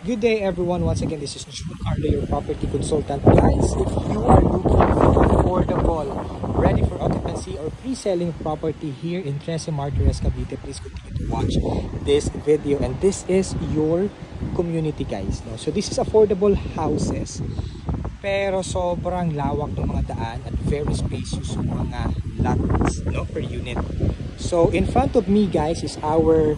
Good day everyone, once again this is June Carlo, your property consultant. Guys, if you are looking for affordable, ready for occupancy or pre-selling property here in Trece Martires, Cavite, please continue to watch this video. And this is your community, guys, no? So this is affordable houses pero sobrang lawak ng mga daan at very spacious yung mga lots, no, per unit. So in front of me, guys, is our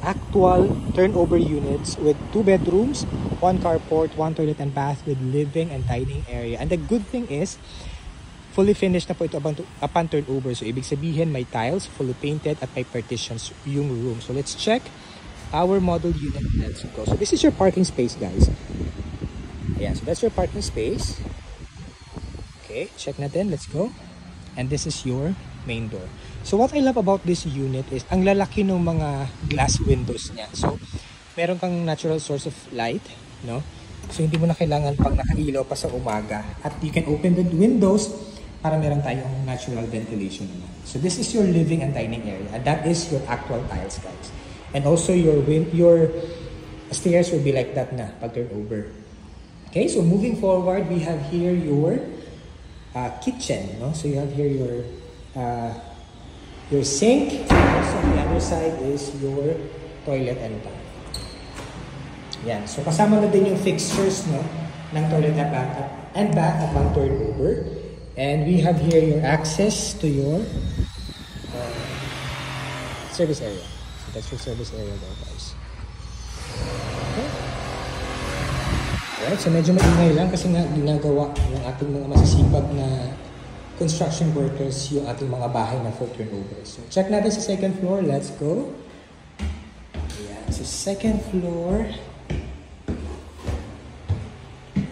actual turnover units with 2 bedrooms, 1 carport, 1 toilet and bath with living and dining area. And the good thing is, fully finished na po ito upon turnover. So ibig sabihin may tiles, fully painted at may partitions yung room. So let's check our model unit. Let's go. So this is your parking space, guys. Yeah, so that's your parking space. Okay, check natin. Let's go. And this is your main door. So what I love about this unit is ang lalaki ng mga glass windows niya. So meron kang natural source of light, no? So hindi mo na kailangan pang nakailaw pa sa umaga. At you can open the windows para meron tayong natural ventilation naman. So this is your living and dining area. And that is your actual tiles, guys. And also your stairs will be like that na pag turnover. Okay, so moving forward, we have here your kitchen, no? So you have here your sink. Also on the other side is your toilet and bath. Yan. So kasama na din yung fixtures, no, ng toilet and bath upon turnover. And we have here your access to your service area. So that's your service area there, guys. Okay. Alright, so medyo maingay lang kasi nga ginagawa ng ating mga masisipag na construction workers yung ating mga bahay na for turnover. So check natin sa second floor. Let's go. Yeah, so second floor.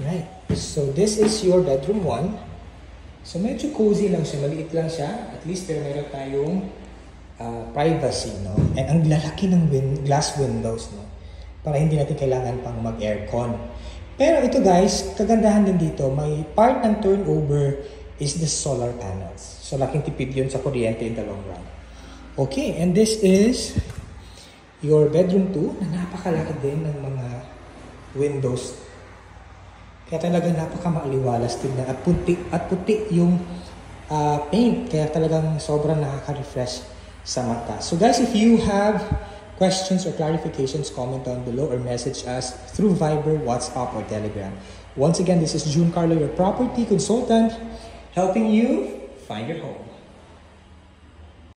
Right. So this is your bedroom 1. So medyo cozy lang siya. Maliit lang siya. At least pero meron tayong privacy, no? And ang lalaki ng glass windows, no? Para hindi natin kailangan pang mag-aircon. Pero ito, guys, kagandahan din dito, may part ng turnover is the solar panels. So laking tipid yun sa kuryente in the long run. Okay, and this is your bedroom 2 na napakalaki din ng mga windows. Kaya talaga napaka-maaliwalas tignan at puti yung paint. Kaya talagang sobrang nakaka-refresh sa mata. So guys, if you have questions or clarifications, comment down below or message us through Viber, WhatsApp, or Telegram. Once again, this is June Carlo, your property consultant, helping you find your home.